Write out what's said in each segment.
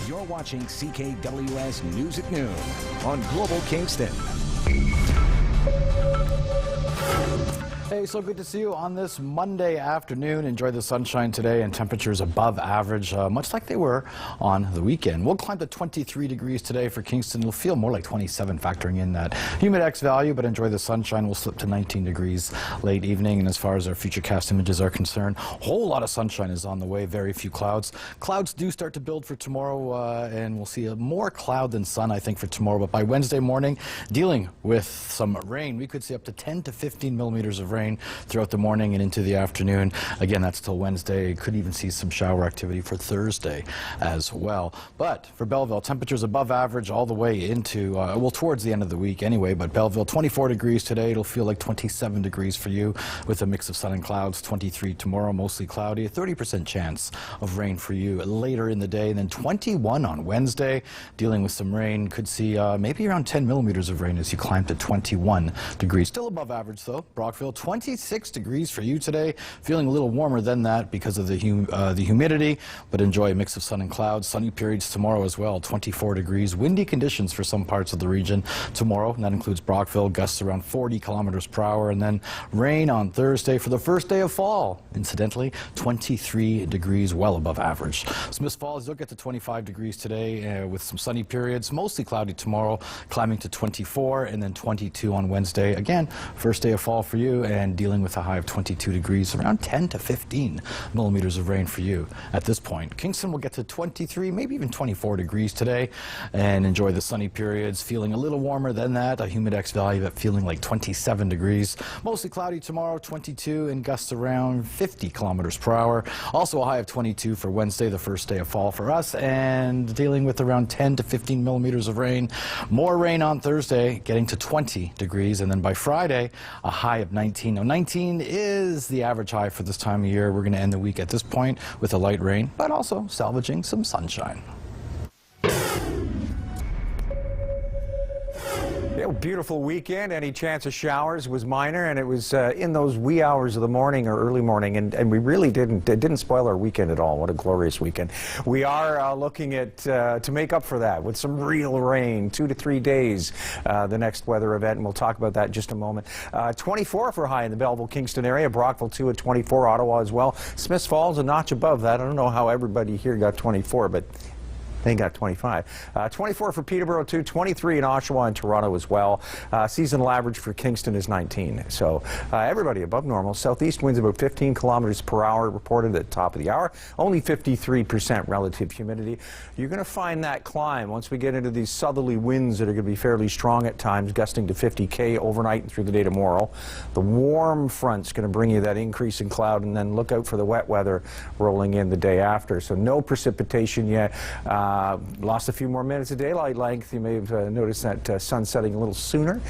You're watching CKWS News at Noon on Global Kingston. Hey, so good to see you on this Monday afternoon. Enjoy the sunshine today and temperatures above average, much like they were on the weekend. We'll climb to 23 degrees today for Kingston. It'll feel more like 27 factoring in that humidex value, but enjoy the sunshine. We'll slip to 19 degrees late evening. And as far as our futurecast images are concerned, a whole lot of sunshine is on the way, very few clouds. Clouds do start to build for tomorrow, and we'll see more cloud than sun, I think, for tomorrow. But by Wednesday morning, dealing with some rain, we could see up to 10 to 15 millimeters of rain throughout the morning and into the afternoon. Again, that's till Wednesday. Could even see some shower activity for Thursday as well. But for Belleville, temperatures above average all the way into, well, towards the end of the week anyway. But Belleville, 24 degrees today. It'll feel like 27 degrees for you with a mix of sun and clouds. 23 tomorrow, mostly cloudy. A 30% chance of rain for you later in the day. And then 21 on Wednesday, dealing with some rain. Could see maybe around 10 millimeters of rain as you climb to 21 degrees. Still above average, though. Brockville, 26 degrees for you today. Feeling a little warmer than that because of the humidity, but enjoy a mix of sun and clouds. Sunny periods tomorrow as well. 24 degrees. Windy conditions for some parts of the region tomorrow, and that includes Brockville. Gusts around 40 kilometers per hour, and then rain on Thursday for the first day of fall. Incidentally, 23 degrees, well above average. Smiths Falls, you'll get to 25 degrees today with some sunny periods. Mostly cloudy tomorrow, climbing to 24, and then 22 on Wednesday. Again, first day of fall for you, and dealing with a high of 22 degrees, around 10 to 15 millimeters of rain for you at this point. Kingston will get to 23, maybe even 24 degrees today, and enjoy the sunny periods. Feeling a little warmer than that, a humidex value at feeling like 27 degrees. Mostly cloudy tomorrow, 22, and gusts around 50 kilometers per hour. Also a high of 22 for Wednesday, the first day of fall for us, and dealing with around 10 to 15 millimeters of rain. More rain on Thursday, getting to 20 degrees, and then by Friday, a high of 19. Now, 19 is the average high for this time of year. We're going to end the week at this point with a light rain, but also salvaging some sunshine. Yeah, beautiful weekend. Any chance of showers was minor, and it was in those wee hours of the morning or early morning, and we really it didn't spoil our weekend at all. What a glorious weekend. We are looking at to make up for that with some real rain, 2 to 3 days, the next weather event, and we'll talk about that in just a moment. 24 for high in the Belleville-Kingston area, Brockville 2 at 24, Ottawa as well. Smiths Falls a notch above that. I don't know how everybody here got 24, but they got 25. 24 for Peterborough, 23 in Oshawa and Toronto as well. Seasonal average for Kingston is 19. So everybody above normal. Southeast winds about 15 kilometers per hour reported at the top of the hour. Only 53% relative humidity. You're going to find that climb once we get into these southerly winds that are going to be fairly strong at times, gusting to 50 overnight and through the day tomorrow. The warm front's going to bring you that increase in cloud, and then look out for the wet weather rolling in the day after. So no precipitation yet. Lost a few more minutes of daylight length. You may have noticed that sun setting a little sooner.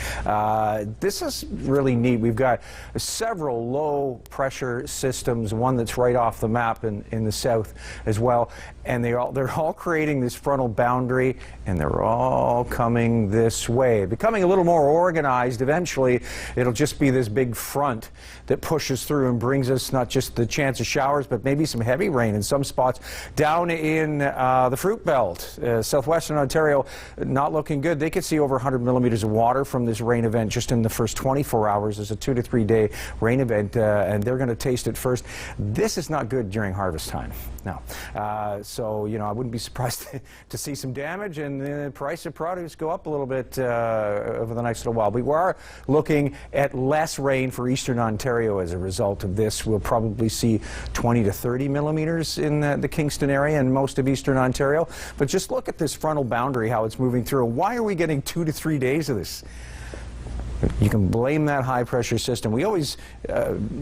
This is really neat. We've got several low pressure systems, one that's right off the map in the south as well, and they're all creating this frontal boundary, and they're all coming this way, becoming a little more organized. Eventually it'll just be this big front that pushes through and brings us not just the chance of showers, but maybe some heavy rain in some spots down in the Fruit Belt. Southwestern Ontario not looking good. They could see over 100 millimeters of water from this rain event just in the first 24 hours. There's a 2 to 3 day rain event, and they're going to taste it first. This is not good during harvest time. No. So, you know, I wouldn't be surprised to see some damage and the price of produce go up a little bit over the next little while. We are looking at less rain for eastern Ontario as a result of this. We'll probably see 20 to 30 millimeters in the Kingston area and most of eastern Ontario. But just look at this frontal boundary, how it's moving through. Why are we getting 2 to 3 days of this? You can blame that high pressure system. We always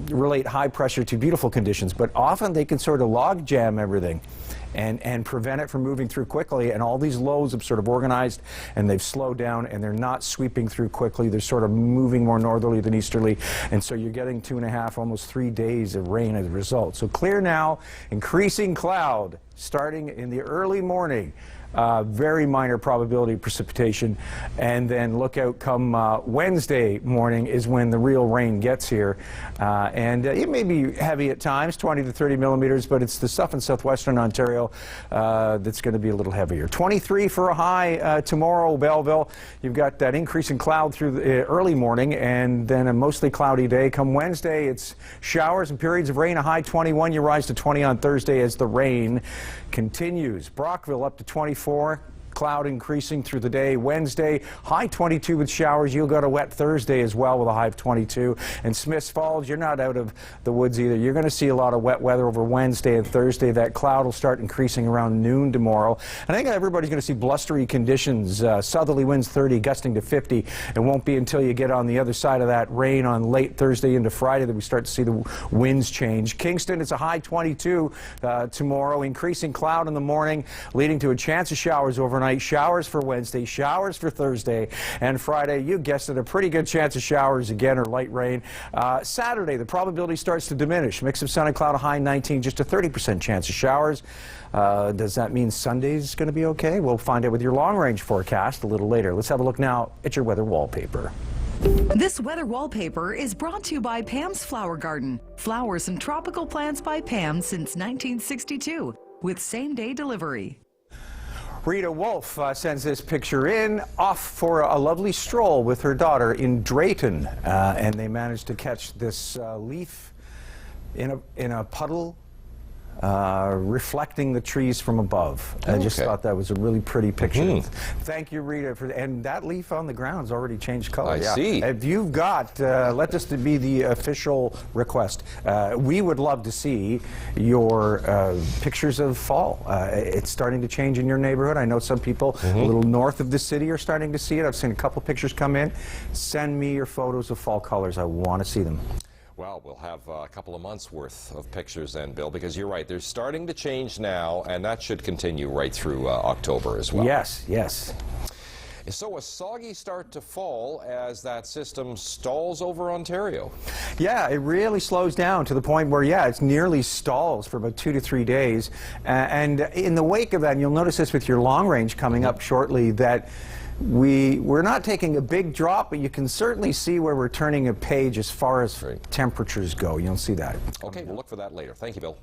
relate high pressure to beautiful conditions, but often they can sort of log jam everything and prevent it from moving through quickly. And all these lows have sort of organized, and they've slowed down, and they're not sweeping through quickly. They're sort of moving more northerly than easterly, and so you're getting 2.5, almost 3 days of rain as a result. So clear now, increasing cloud starting in the early morning. Very minor probability of precipitation, and then look out come Wednesday morning is when the real rain gets here, and it may be heavy at times, 20 to 30 millimeters, but it's the stuff in southwestern Ontario that's going to be a little heavier. 23 for a high tomorrow, Belleville. You've got that increase in cloud through the early morning, and then a mostly cloudy day. Come Wednesday, it's showers and periods of rain, a high 21. You rise to 20 on Thursday as the rain continues. Brockville up to 24. Cloud increasing through the day. Wednesday, high 22 with showers. You'll go to wet Thursday as well with a high of 22. And Smiths Falls, you're not out of the woods either. You're going to see a lot of wet weather over Wednesday and Thursday. That cloud will start increasing around noon tomorrow. And I think everybody's going to see blustery conditions. Southerly winds 30, gusting to 50. It won't be until you get on the other side of that rain on late Thursday into Friday that we start to see the winds change. Kingston, it's a high 22 tomorrow. Increasing cloud in the morning, leading to a chance of showers overnight. Showers for Wednesday, showers for Thursday, and Friday, you guessed it, a pretty good chance of showers again or light rain. Saturday, the probability starts to diminish. Mix of sun and cloud, a high 19, just a 30% chance of showers. Does that mean Sunday's going to be okay? We'll find out with your long-range forecast a little later. Let's have a look now at your weather wallpaper. This weather wallpaper is brought to you by Pam's Flower Garden. Flowers and tropical plants by Pam since 1962, with same-day delivery. Rita Wolf sends this picture in, off for a lovely stroll with her daughter in Drayton, and they managed to catch this leaf in a puddle reflecting the trees from above. I just thought that was a really pretty picture. Thank you, Rita, and that leaf on the ground's already changed color. I see. If you've got, let this to be the official request. We would love to see your pictures of fall. It's starting to change in your neighborhood. I know some people a little north of the city are starting to see it. I've seen a couple pictures come in. Send me your photos of fall colors. I want to see them. Well, we'll have a couple of months worth of pictures then, Bill, because you're right. They're starting to change now, and that should continue right through October as well. Yes, yes. So a soggy start to fall as that system stalls over Ontario. Yeah, it really slows down to the point where, yeah, it's nearly stalls for about 2 to 3 days. And in the wake of that, and you'll notice this with your long range coming up shortly, that we're not taking a big drop, but you can certainly see where we're turning a page as far as temperatures go. You'll see that. Okay, we'll look for that later. Thank you, Bill.